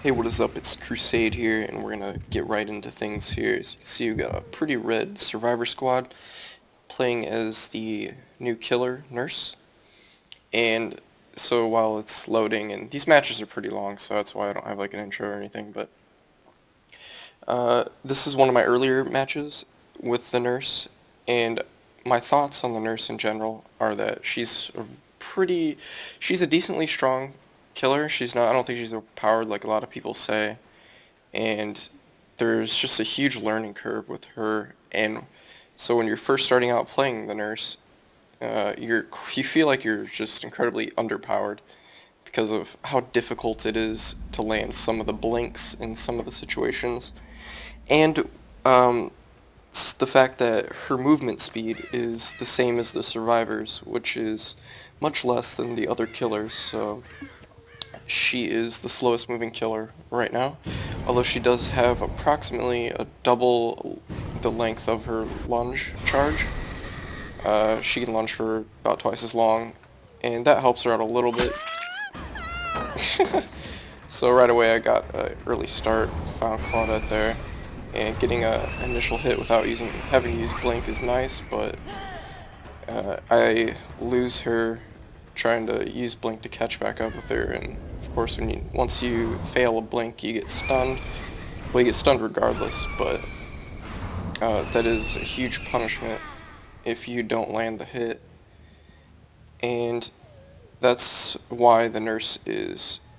Hey, what is up? It's Crusade here, and we're gonna get right into things here. As you can see, we got a pretty red survivor squad playing as the new killer nurse. And so while it's loading, and these matches are pretty long, so that's why I don't have like an intro or anything, but this is one of my earlier matches with the nurse, and my thoughts on the nurse in general are that she's a decently strong killer. I don't think she's overpowered like a lot of people say, and there's just a huge learning curve with her. And so when you're first starting out playing the nurse, you feel like you're just incredibly underpowered because of how difficult it is to land some of the blinks in some of the situations, and um, the fact that her movement speed is the same as the survivors, which is much less than the other killers. So she is the slowest moving killer right now, although she does have approximately a double the length of her lunge charge. She can lunge for about twice as long, and that helps her out a little bit. So right away I got an early start, found Claudette there, and getting a initial hit without having to use blink is nice, but I lose her trying to use blink to catch back up with her, and of course once you fail a blink you get stunned. Well, you get stunned regardless, but that is a huge punishment if you don't land the hit, and that's why the nurse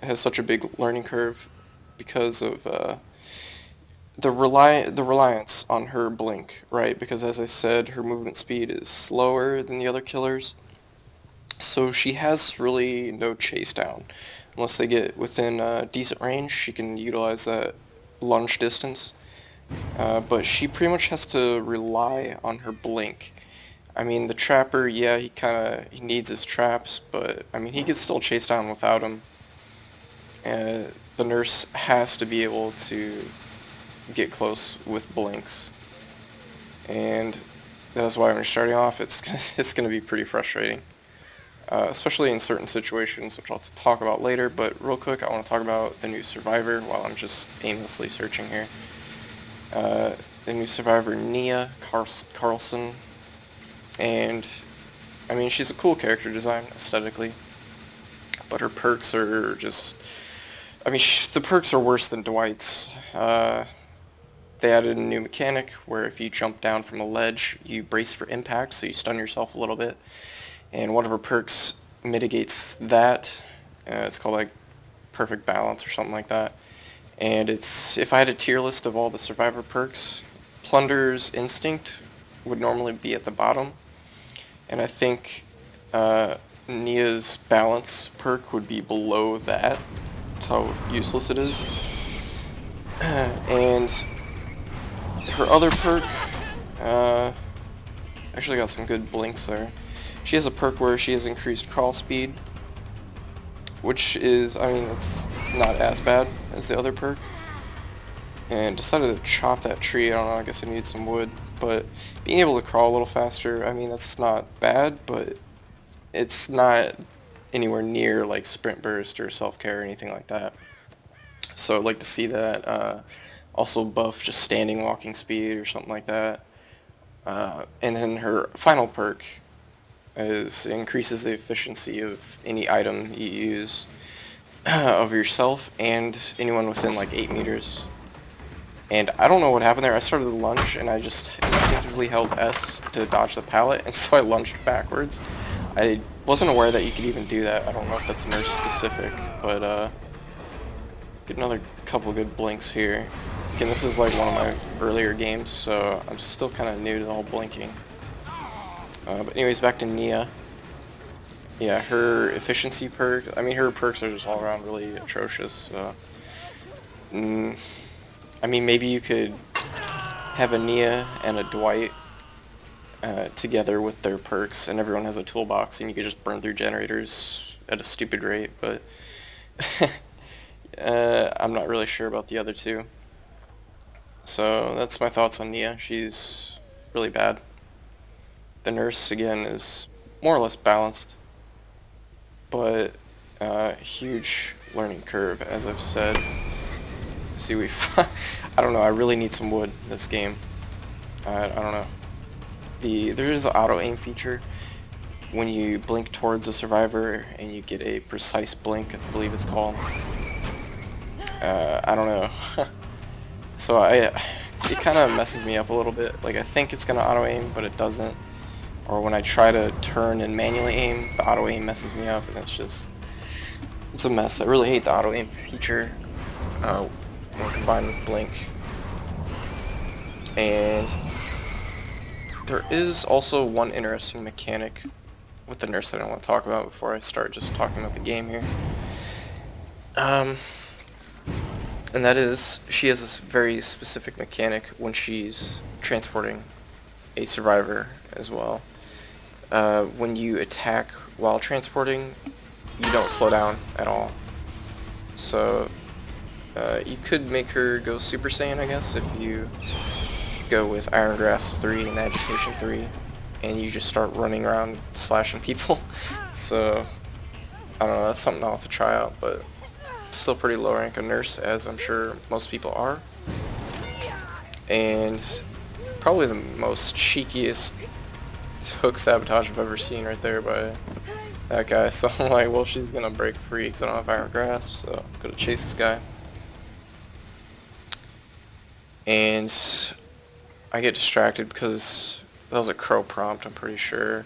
has such a big learning curve, because of the reliance on her blink, right? Because as I said, her movement speed is slower than the other killers, so she has really no chase down. Unless they get within decent range, she can utilize that lunge distance. But she pretty much has to rely on her blink. I mean, the trapper, yeah, he needs his traps, but I mean, he can still chase down without them. The nurse has to be able to get close with blinks, and that's why when you're starting off, it's gonna be pretty frustrating, especially in certain situations, which I'll talk about later. But real quick, I want to talk about the new survivor while I'm just aimlessly searching here. The new survivor, Nea Karlsson, and I mean, she's a cool character design aesthetically, but her perks are just, I mean, the perks are worse than Dwight's. They added a new mechanic where if you jump down from a ledge, you brace for impact, so you stun yourself a little bit. And one of her perks mitigates that. It's called like perfect balance or something like that. And if I had a tier list of all the survivor perks, Plunder's Instinct would normally be at the bottom. And I think Nia's balance perk would be below that. That's how useless it is. And her other perk, actually got some good blinks there. She has a perk where she has increased crawl speed, which is, I mean, it's not as bad as the other perk. And decided to chop that tree. I don't know, I guess I need some wood. But being able to crawl a little faster, I mean, that's not bad, but it's not anywhere near like sprint burst or self-care or anything like that. So I'd like to see that. Also buff just standing walking speed or something like that. And then her final perk increases the efficiency of any item you use of yourself and anyone within like 8 meters. And I don't know what happened there. I started the lunge and I just instinctively held S to dodge the pallet, and so I lunged backwards. I wasn't aware that you could even do that. I don't know if that's nurse specific, but get another couple good blinks here. Again, this is like one of my earlier games, so I'm still kind of new to the whole blinking. But anyways, back to Nia. Yeah, her efficiency perk, I mean, her perks are just all around really atrocious. So. I mean, maybe you could have a Nia and a Dwight together with their perks, and everyone has a toolbox, and you could just burn through generators at a stupid rate, but I'm not really sure about the other two. So that's my thoughts on Nia. She's really bad. The nurse, again, is more or less balanced, but huge learning curve, as I've said. See, we I don't know, I really need some wood in this game. I don't know. There is an auto-aim feature when you blink towards a survivor and you get a precise blink, I believe it's called. I don't know. So it kind of messes me up a little bit. Like, I think it's gonna auto-aim, but it doesn't. Or when I try to turn and manually aim, the auto-aim messes me up, and it's a mess. I really hate the auto-aim feature when combined with blink. And there is also one interesting mechanic with the nurse that I want to talk about before I start just talking about the game here. And that is, she has this very specific mechanic when she's transporting a survivor as well. When you attack while transporting, you don't slow down at all. So you could make her go Super Saiyan, I guess, if you go with Iron Grasp 3 and Agitation 3, and you just start running around slashing people. So, I don't know, that's something I'll have to try out, but still pretty low rank a nurse, as I'm sure most people are. And probably the most cheekiest hook sabotage I've ever seen right there by that guy. So I'm like, well, she's gonna break free because I don't have Iron Grasp, so I'm gonna chase this guy. And I get distracted because that was a crow prompt, I'm pretty sure.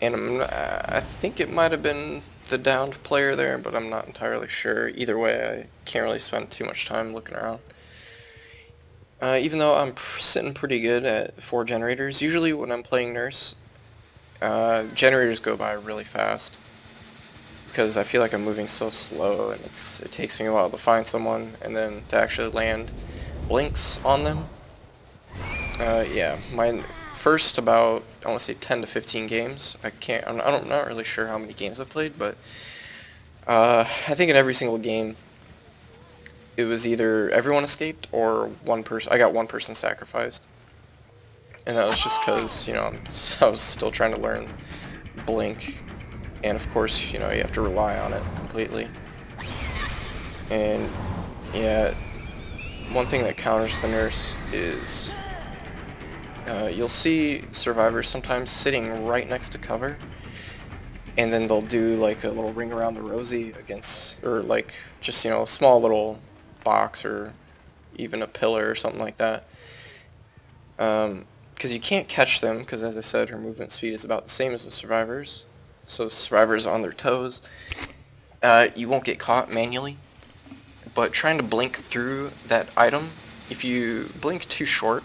And I think it might have been the downed player there, but I'm not entirely sure. Either way, I can't really spend too much time looking around. Even though I'm sitting pretty good at 4 generators, usually when I'm playing nurse, generators go by really fast. Because I feel like I'm moving so slow, and it takes me a while to find someone, and then to actually land blinks on them. Yeah, my first about, I want to say 10 to 15 games. I'm not really sure how many games I've played, but I think in every single game, it was either everyone escaped or one person. I got one person sacrificed, and that was just because, you know, I was still trying to learn blink, and of course, you know, you have to rely on it completely. And yeah, one thing that counters the nurse is you'll see survivors sometimes sitting right next to cover, and then they'll do like a little ring around the rosy against, or like just, you know, a small little box or even a pillar or something like that. Because you can't catch them, because as I said, her movement speed is about the same as the survivors. So survivors on their toes. You won't get caught manually, but trying to blink through that item, if you blink too short,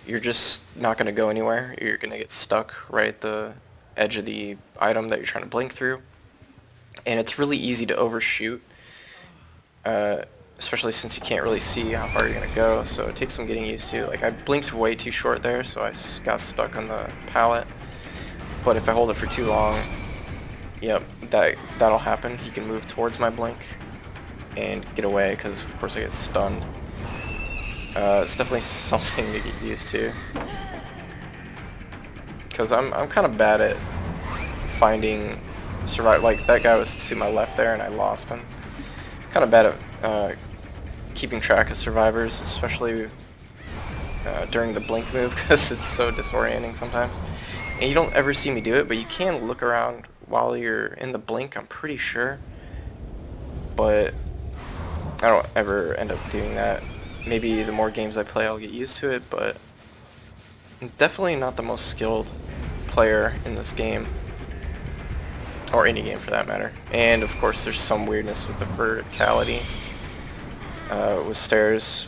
you're just not going to go anywhere. You're going to get stuck right at the edge of the item that you're trying to blink through. And it's really easy to overshoot, especially since you can't really see how far you're going to go, so it takes some getting used to. Like, I blinked way too short there, so I got stuck on the pallet. But if I hold it for too long, yep, that'll happen. He can move towards my blink and get away, because of course I get stunned. It's definitely something to get used to, because I'm kind of bad at finding survive. Like, that guy was to my left there and I lost him. Kind of bad at keeping track of survivors, especially during the blink move, because it's so disorienting sometimes. And you don't ever see me do it, but you can look around while you're in the blink, I'm pretty sure. But I don't ever end up doing that. Maybe the more games I play, I'll get used to it, but I'm definitely not the most skilled player in this game, or any game for that matter. And of course, there's some weirdness with the verticality with stairs.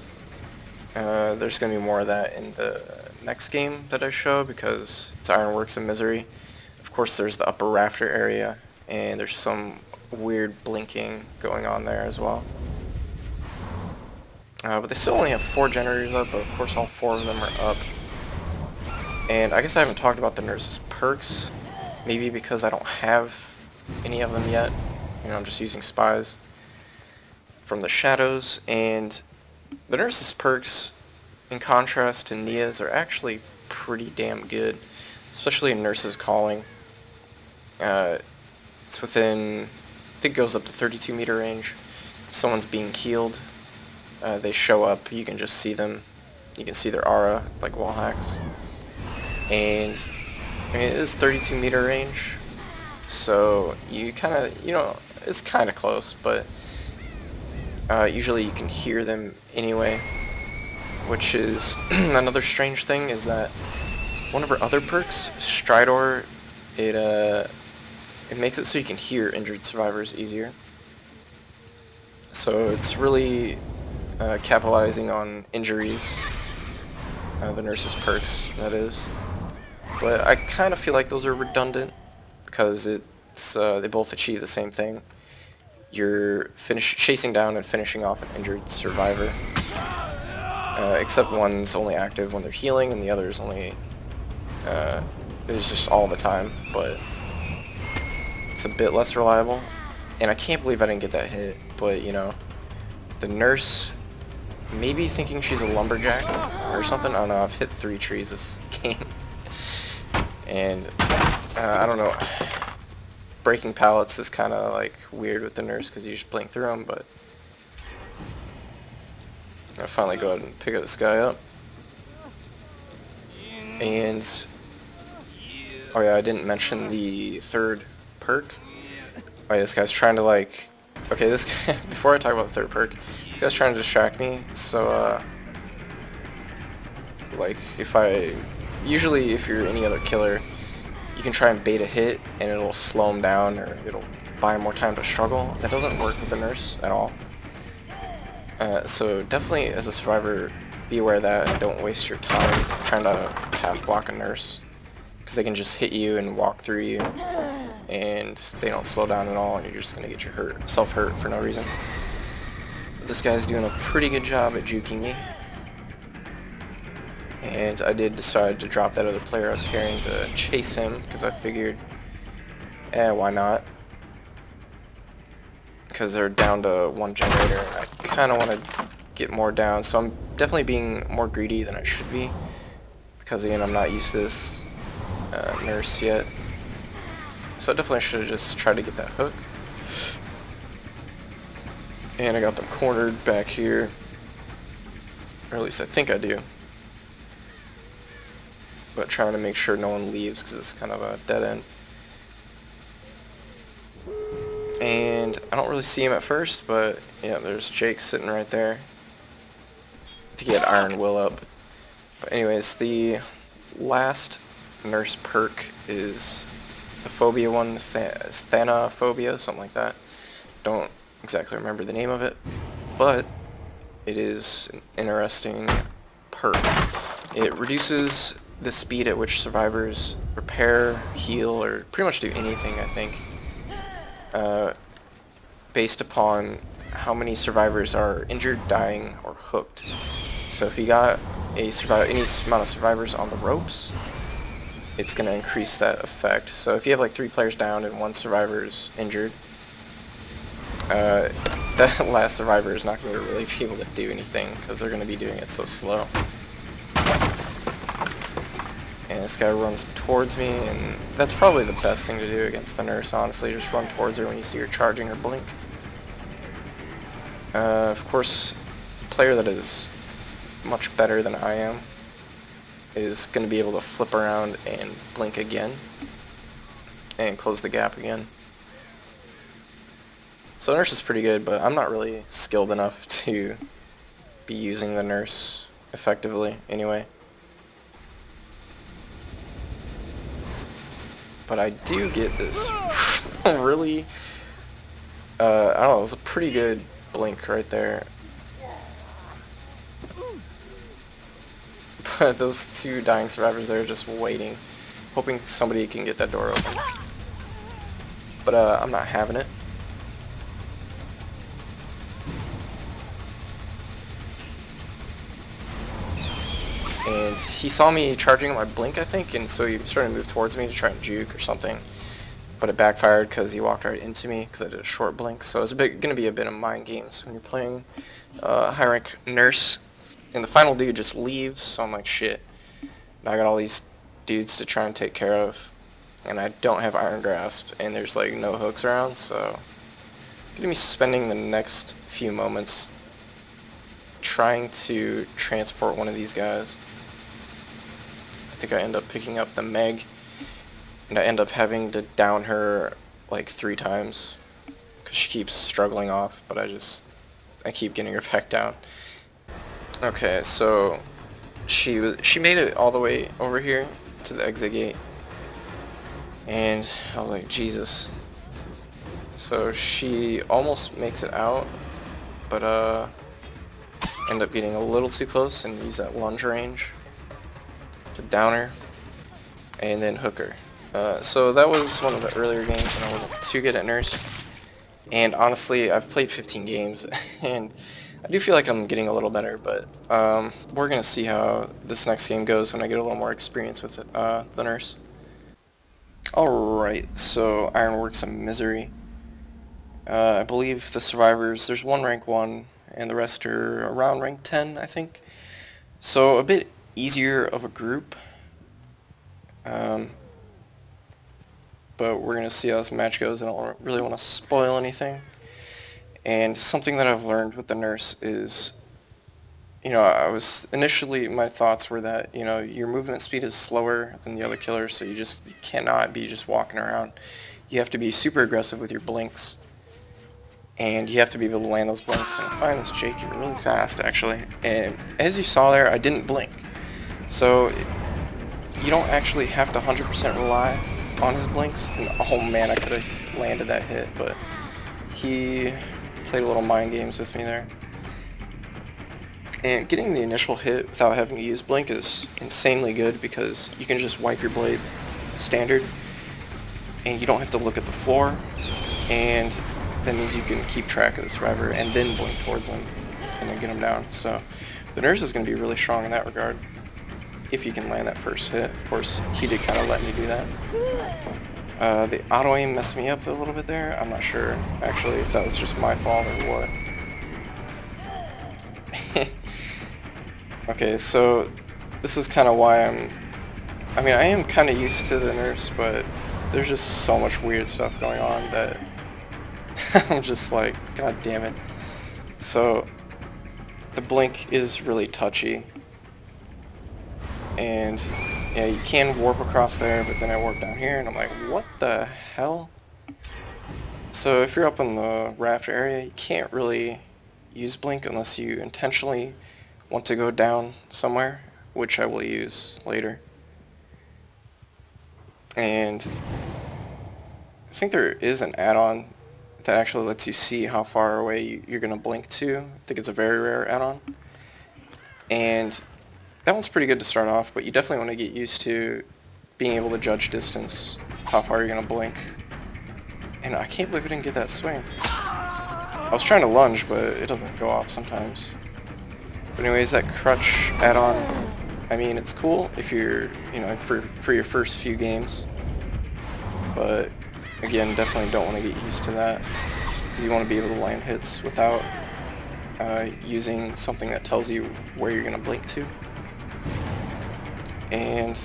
There's going to be more of that in the next game that I show, because it's Ironworks and Misery. Of course, there's the upper rafter area, and there's some weird blinking going on there as well. But they still only have 4 generators up, but of course all 4 of them are up. And I guess I haven't talked about the nurse's perks, maybe because I don't have any of them yet. You know, I'm just using spies from the shadows, and the nurse's perks, in contrast to Nea's, are actually pretty damn good, especially in Nurse's Calling. It's within, I think it goes up to 32 meter range. If someone's being healed, they show up, you can just see them. You can see their aura, like wall hacks. And I mean, it is 32-meter range, so you kind of, it's kind of close, but usually you can hear them anyway, which is another strange thing, is that one of her other perks, Stridor, it makes it so you can hear injured survivors easier. So it's really capitalizing on injuries, the nurse's perks, that is. But I kind of feel like those are redundant, because they both achieve the same thing. You're chasing down and finishing off an injured survivor. Except one's only active when they're healing, and the other's only is just all the time, but it's a bit less reliable. And I can't believe I didn't get that hit, but the nurse, maybe thinking she's a lumberjack or something. I don't know, I've hit 3 trees this game. And I don't know, breaking pallets is kind of like weird with the nurse because you just blink through them, but I'll finally go ahead and pick this guy up. And oh yeah, I didn't mention the third perk. Oh yeah, this guy's trying to okay, this guy, before I talk about the third perk, this guy's trying to distract me, so usually if you're any other killer, you can try and bait a hit and it'll slow him down, or it'll buy him more time to struggle. That doesn't work with the nurse at all. So definitely, as a survivor, be aware of that and don't waste your time trying to path block a nurse, because they can just hit you and walk through you, and they don't slow down at all, and you're just going to get yourself hurt for no reason. But this guy's doing a pretty good job at juking me, and I did decide to drop that other player I was carrying to chase him, because I figured, why not? Because they're down to 1 generator, and I kind of want to get more down, so I'm definitely being more greedy than I should be, because again, I'm not used to this nurse yet. So I definitely should have just tried to get that hook. And I got them cornered back here, or at least I think I do. But trying to make sure no one leaves, because it's kind of a dead end. And I don't really see him at first, but yeah, there's Jake sitting right there. I think he had Iron Will up. But anyways, the last nurse perk is the phobia one, Thanophobia, something like that. Don't exactly remember the name of it, but it is an interesting perk. It reduces the speed at which survivors repair, heal, or pretty much do anything, I think, based upon how many survivors are injured, dying, or hooked. So if you got any amount of survivors on the ropes, it's going to increase that effect. So if you have like 3 players down and 1 survivor is injured, that last survivor is not going to really be able to do anything, because they're going to be doing it so slow. And this guy runs towards me, and that's probably the best thing to do against the nurse, honestly. Just run towards her when you see her charging or blink. Of course, a player that is much better than I am is going to be able to flip around and blink again and close the gap again. So nurse is pretty good, but I'm not really skilled enough to be using the nurse effectively anyway. But I do get this really, I don't know, it was a pretty good blink right there. But those 2 dying survivors there are just waiting, hoping somebody can get that door open. But I'm not having it. And he saw me charging my blink, I think, and so he started to move towards me to try and juke or something. But it backfired because he walked right into me because I did a short blink. So it's going to be a bit of mind games when you're playing high rank nurse. And the final dude just leaves, so I'm like, shit. Now I got all these dudes to try and take care of, and I don't have Iron Grasp, and there's like no hooks around, so I'm going to be spending the next few moments trying to transport one of these guys. I think I end up picking up the Meg, and I end up having to down her like 3 times because she keeps struggling off, but I keep getting her back down. Okay, so she made it all the way over here to the exit gate, and I was like, Jesus. So she almost makes it out, but end up getting a little too close and use that lunge range to down her and then hook her. So that was one of the earlier games and I wasn't too good at Nurse. And honestly, I've played 15 games and I do feel like I'm getting a little better, but we're going to see how this next game goes when I get a little more experience with the Nurse. Alright, so Ironworks of Misery. I believe the survivors, there's one rank 1 and the rest are around rank 10, I think. So a bit easier of a group. But we're going to see how this match goes. I don't really want to spoil anything. And something that I've learned with the Nurse is, initially my thoughts were that, your movement speed is slower than the other killers, so you cannot be just walking around. You have to be super aggressive with your blinks. And you have to be able to land those blinks. And I find this Jake really fast, actually. And as you saw there, I didn't blink. So you don't actually have to 100% rely on his blinks. And, oh man, I could have landed that hit, but he played a little mind games with me there. And getting the initial hit without having to use blink is insanely good because you can just wipe your blade standard and you don't have to look at the floor, and that means you can keep track of the survivor and then blink towards him and then get him down. So the Nurse is going to be really strong in that regard if you can land that first hit. Of course, he did kind of let me do that. The auto aim messed me up a little bit there. I'm not sure actually if that was just my fault or what. Okay, so this is kind of why I am kind of used to the Nurse, but there's just so much weird stuff going on that I'm just like, god damn it. So the blink is really touchy, and yeah, you can warp across there, but then I warp down here and I'm like, what the hell? So if you're up in the raft area, you can't really use blink unless you intentionally want to go down somewhere, which I will use later. And I think there is an add-on that actually lets you see how far away you're going to blink to. I think it's a very rare add-on. And that one's pretty good to start off, but you definitely want to get used to being able to judge distance, how far you're going to blink. And I can't believe I didn't get that swing. I was trying to lunge, but it doesn't go off sometimes. But anyways, that crutch add-on, I mean, it's cool if you're, for your first few games. But again, definitely don't want to get used to that, because you want to be able to land hits without using something that tells you where you're going to blink to. And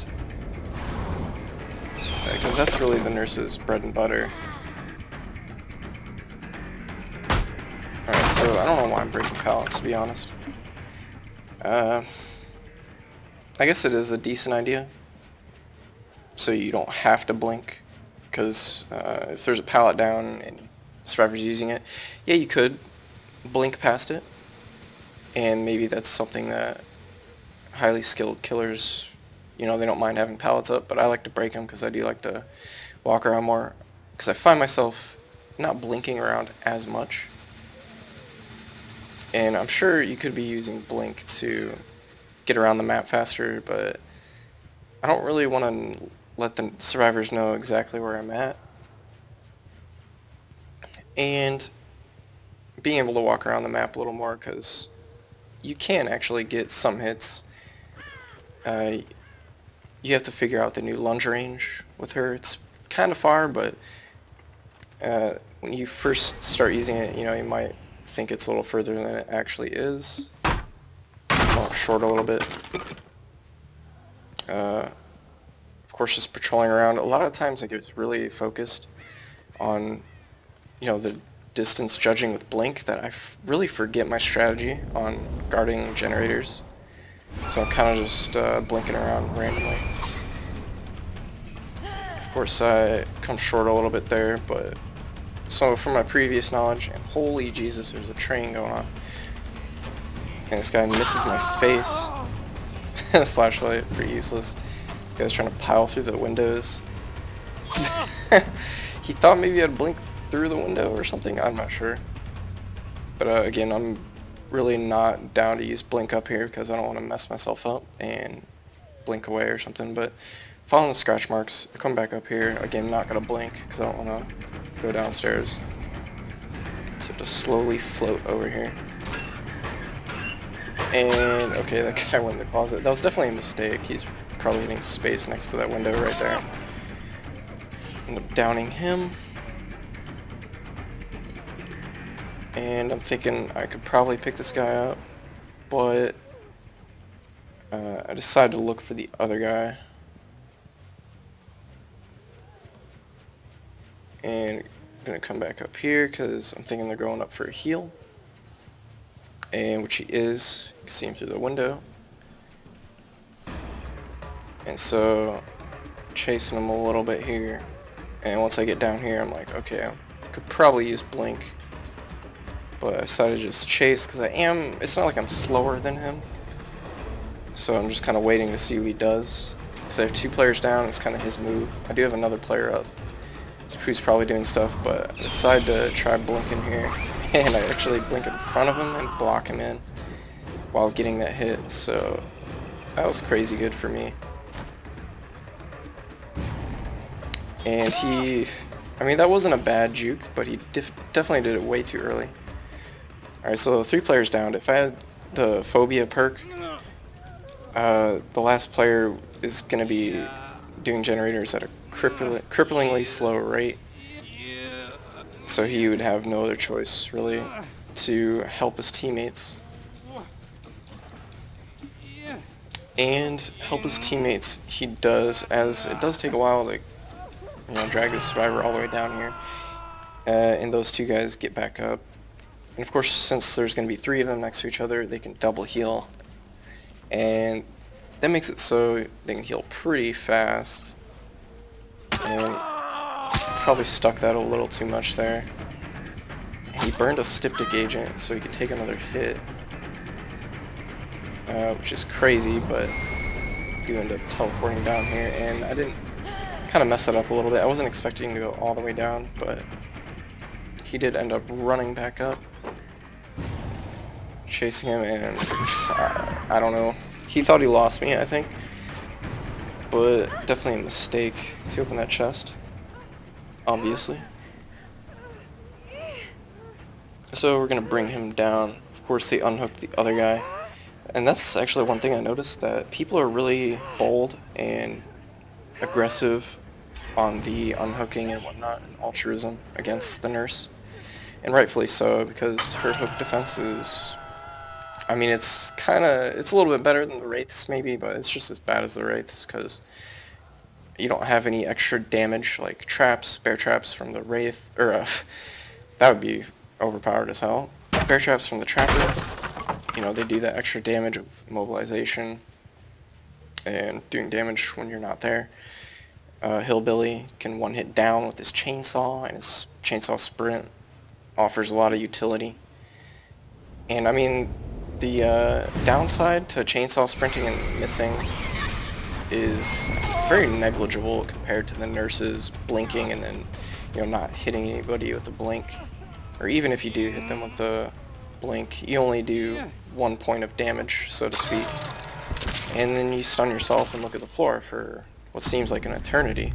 because that's really the Nurse's bread and butter. Alright, so I don't know why I'm breaking pallets, to be honest. I guess it is a decent idea, so you don't have to blink. Because if there's a pallet down and the survivor's using it, yeah, you could blink past it, and maybe that's something that highly skilled killers, they don't mind having pallets up, but I like to break them because I do like to walk around more, because I find myself not blinking around as much. And I'm sure you could be using blink to get around the map faster, but I don't really want to let the survivors know exactly where I'm at. And being able to walk around the map a little more, because you can actually get some hits. You have to figure out the new lunge range with her. It's kind of far, but when you first start using it, you might think it's a little further than it actually is. Well, short a little bit. Of course, just patrolling around. A lot of times I get really focused on, the distance judging with blink that I really forget my strategy on guarding generators. So I'm kind of just blinking around randomly. Of course, I come short a little bit there, but so from my previous knowledge, and holy Jesus, there's a train going on. And this guy misses my face. The flashlight, pretty useless. This guy's trying to pile through the windows. He thought maybe I'd blink through the window or something, I'm not sure. But again, I'm really not down to use blink up here because I don't want to mess myself up and blink away or something. But following the scratch marks, I come back up here. Again, not going to blink because I don't want to go downstairs. So just slowly float over here. And okay, that guy went in the closet. That was definitely a mistake. He's probably hitting space next to that window right there. End up downing him. And I'm thinking I could probably pick this guy up, but I decided to look for the other guy. And I'm gonna come back up here because I'm thinking they're going up for a heal. And which he is. You can see him through the window. And so chasing him a little bit here. And once I get down here, I'm like, okay, I could probably use blink. But I decided to just chase because it's not like I'm slower than him. So I'm just kind of waiting to see what he does. Because I have 2 players down, it's kind of his move. I do have another player up, who's probably doing stuff, but I decided to try blinking here. And I actually blink in front of him and block him in while getting that hit. So that was crazy good for me. And that wasn't a bad juke, but he definitely did it way too early. Alright, so 3 players down. If I had the phobia perk, the last player is going to be doing generators at a cripplingly slow rate. So he would have no other choice, really, to help his teammates. And help his teammates, he does, as it does take a while to drag the survivor all the way down here. And those 2 guys get back up. And of course, since there's going to be 3 of them next to each other, they can double heal. And that makes it so they can heal pretty fast. And probably stuck that a little too much there. And he burned a styptic agent so he could take another hit. Which is crazy, but I do end up teleporting down here. And I didn't kind of mess that up a little bit. I wasn't expecting to go all the way down, but he did end up running back up. Chasing him, and I don't know. He thought he lost me, I think. But definitely a mistake. Let's open that chest. Obviously. So we're going to bring him down. Of course, they unhooked the other guy. And that's actually one thing I noticed, that people are really bold and aggressive on the unhooking and whatnot, and altruism against the nurse. And rightfully so, because her hook defense is... it's a little bit better than the Wraiths maybe, but it's just as bad as the Wraiths because you don't have any extra damage like traps, bear traps from the Wraith, or that would be overpowered as hell. Bear traps from the Trapper, they do that extra damage of mobilization and doing damage when you're not there. Hillbilly can one-hit down with his chainsaw, and his chainsaw sprint offers a lot of utility. And the downside to chainsaw sprinting and missing is very negligible compared to the nurses blinking and then, not hitting anybody with the blink. Or even if you do hit them with the blink, you only do 1 point of damage, so to speak. And then you stun yourself and look at the floor for what seems like an eternity.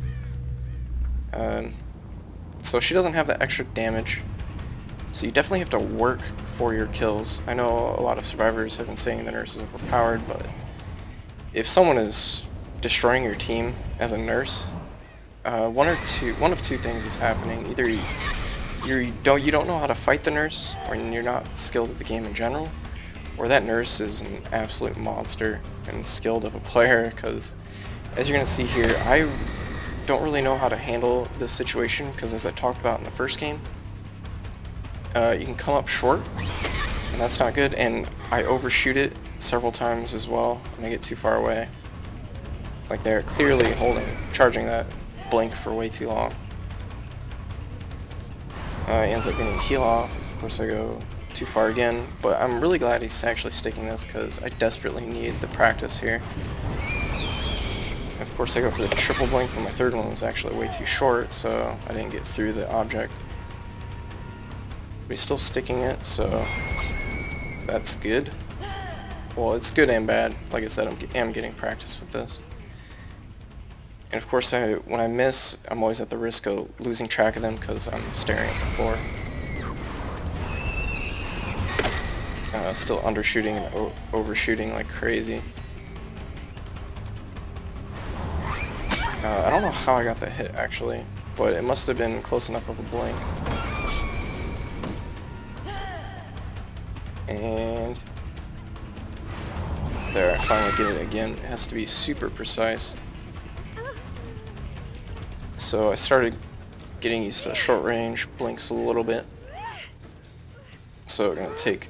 So she doesn't have that extra damage. So you definitely have to work for your kills. I know a lot of survivors have been saying the nurse is overpowered, but if someone is destroying your team as a nurse, one of 2 things is happening. Either you don't know how to fight the nurse, or you're not skilled at the game in general, or that nurse is an absolute monster and skilled of a player, because as you're going to see here, I don't really know how to handle this situation, because as I talked about in the first game, you can come up short, and that's not good, and I overshoot it several times as well, and I get too far away. Like, they're clearly charging that blink for way too long. He ends up getting a heal off. Of course, I go too far again, but I'm really glad he's actually sticking this because I desperately need the practice here. Of course, I go for the triple blink, but my third one was actually way too short, so I didn't get through the object. But he's still sticking it, so that's good. Well, it's good and bad. Like I said, I am getting practice with this. And of course, when I miss, I'm always at the risk of losing track of them because I'm staring at the floor. Still undershooting and overshooting like crazy. I don't know how I got that hit actually, but it must have been close enough of a blink. And there, I finally get it again. It has to be super precise. So I started getting used to short range blinks a little bit. So we're gonna take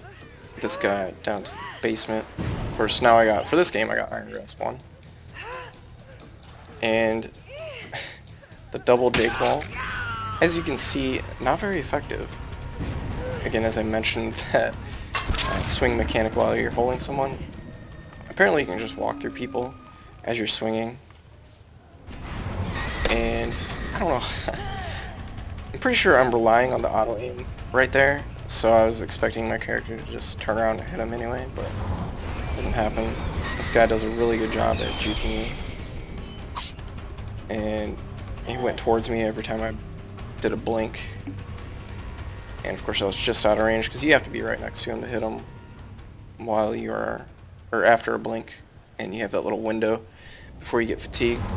this guy down to the basement. Of course, now for this game I got Iron Grasp 1. And the double J claw, as you can see, not very effective. Again, as I mentioned, that swing mechanic while you're holding someone. Apparently you can just walk through people as you're swinging. And I don't know. I'm pretty sure I'm relying on the auto aim right there. So I was expecting my character to just turn around and hit him anyway, but it doesn't happen. This guy does a really good job at juking me. And he went towards me every time I did a blink. And of course I was just out of range because you have to be right next to him to hit him while you're, or after a blink. And you have that little window before you get fatigued.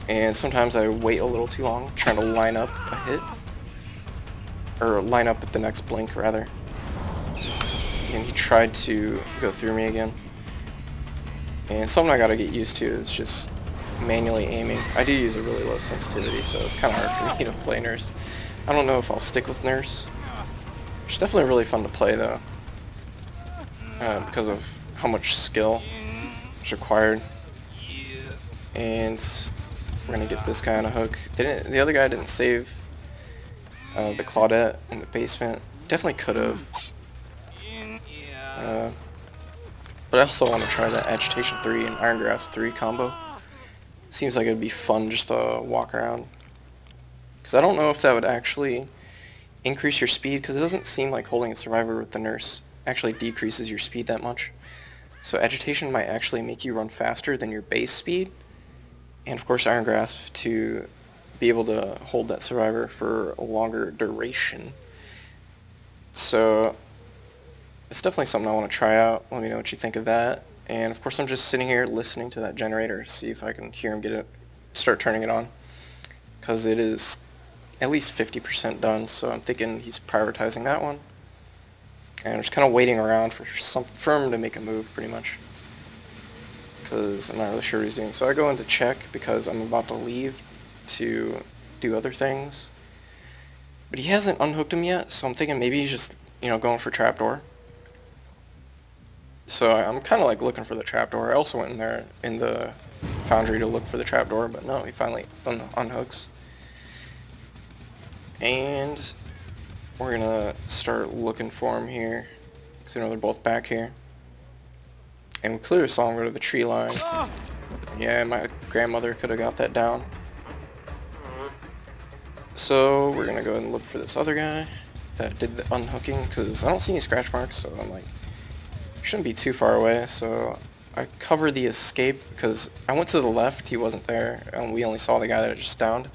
And sometimes I wait a little too long trying to line up a hit. Or line up at the next blink, rather. And he tried to go through me again. And something I gotta get used to is just manually aiming. I do use a really low sensitivity, so it's kind of hard for me to play Nurse. I don't know if I'll stick with Nurse. It's definitely really fun to play, though. Because of how much skill is required. And we're gonna get this guy on a hook. The other guy didn't save the Claudette in the basement. Definitely could have. But I also want to try that Agitation 3 and Iron Grasp 3 combo. Seems like it would be fun just to walk around. Because I don't know if that would actually increase your speed, because it doesn't seem like holding a survivor with the Nurse actually decreases your speed that much. So Agitation might actually make you run faster than your base speed. And of course Iron Grasp to be able to hold that survivor for a longer duration. So it's definitely something I want to try out. Let me know what you think of that. And of course I'm just sitting here listening to that generator, see if I can hear him start turning it on. Because it is at least 50% done, so I'm thinking he's prioritizing that one. And I'm just kind of waiting around for him to make a move, pretty much. Because I'm not really sure what he's doing. So I go into check because I'm about to leave to do other things. But he hasn't unhooked him yet, so I'm thinking maybe he's just, going for trapdoor. So I'm kind of like looking for the trapdoor. I also went in there in the foundry to look for the trapdoor, but no, he finally unhooks. And we're gonna start looking for him here, because they're both back here. And we clearly saw him go to the tree line. Yeah, my grandmother could have got that down. So we're gonna go ahead and look for this other guy that did the unhooking, because I don't see any scratch marks, so I'm like, shouldn't be too far away. So I covered the escape because I went to the left, he wasn't there, and we only saw the guy that I just downed.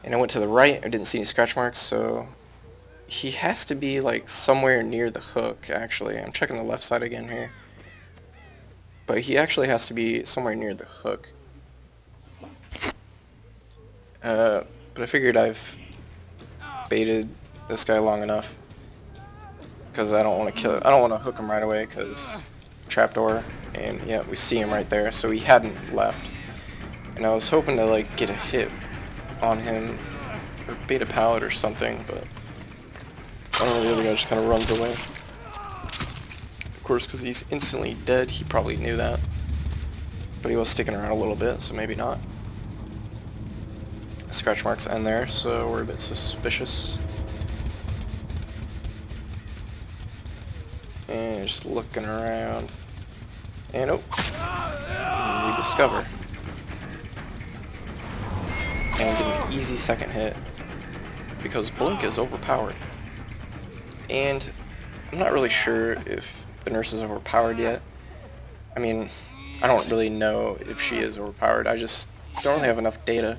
And I went to the right, I didn't see any scratch marks, so he has to be like somewhere near the hook, actually. I'm checking the left side again here. But he actually has to be somewhere near the hook. But I figured I've baited this guy long enough, because I don't want to hook him right away, because trapdoor, and yeah, we see him right there, so he hadn't left. And I was hoping to like get a hit on him or beta pallet or something, but I don't know, the other guy just kind of runs away. Of course, because he's instantly dead, he probably knew that. But he was sticking around a little bit, so maybe not. Scratch marks end there, so we're a bit suspicious. And just looking around. And oh, we discover. And get an easy second hit, because Blink is overpowered. And I'm not really sure if the nurse is overpowered yet. I mean, I don't really know if she is overpowered. I just don't really have enough data.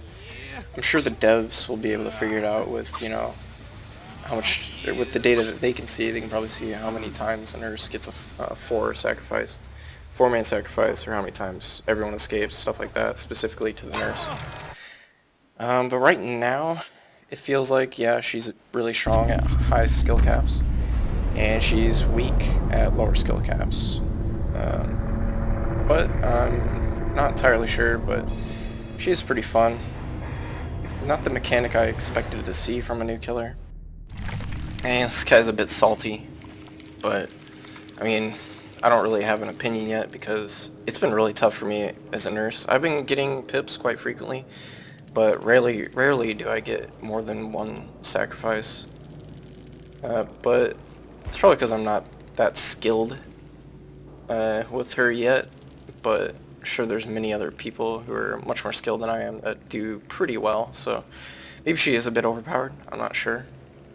I'm sure the devs will be able to figure it out with, you know, how much, with the data that they can see. They can probably see how many times a nurse gets a four-man sacrifice, or how many times everyone escapes, stuff like that, specifically to the nurse. But right now, it feels like, yeah, she's really strong at high skill caps, and she's weak at lower skill caps. But I'm not entirely sure, but she's pretty fun. Not the mechanic I expected to see from a new killer. And this guy's a bit salty, but I mean, I don't really have an opinion yet because it's been really tough for me as a nurse. I've been getting pips quite frequently, but rarely do I get more than one sacrifice. But it's probably because I'm not that skilled with her yet, but I'm sure there's many other people who are much more skilled than I am that do pretty well, so maybe she is a bit overpowered. I'm not sure.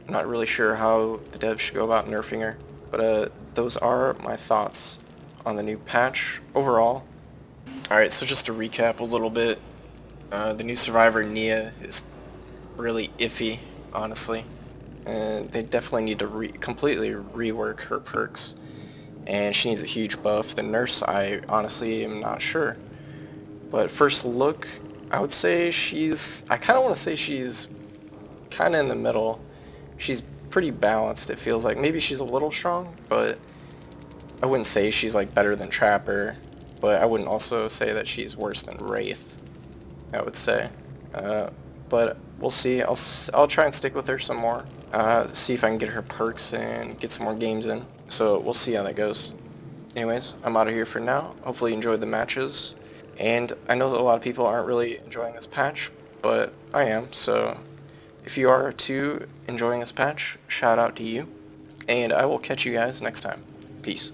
I'm not really sure how the devs should go about nerfing her, but those are my thoughts on the new patch overall. Alright, so just to recap a little bit, the new survivor Nea is really iffy, honestly. And they definitely need to completely rework her perks, and she needs a huge buff. The nurse, I honestly am not sure. But first look, I would say I kind of want to say she's kind of in the middle. She's pretty balanced, it feels like. Maybe she's a little strong, but I wouldn't say she's like better than Trapper, but I wouldn't also say that she's worse than Wraith, I would say. But we'll see. I'll try and stick with her some more, see if I can get her perks and get some more games in. So we'll see how that goes. Anyways, I'm out of here for now. Hopefully you enjoyed the matches. And I know that a lot of people aren't really enjoying this patch, but I am. So if you are too enjoying this patch, shout out to you. And I will catch you guys next time. Peace.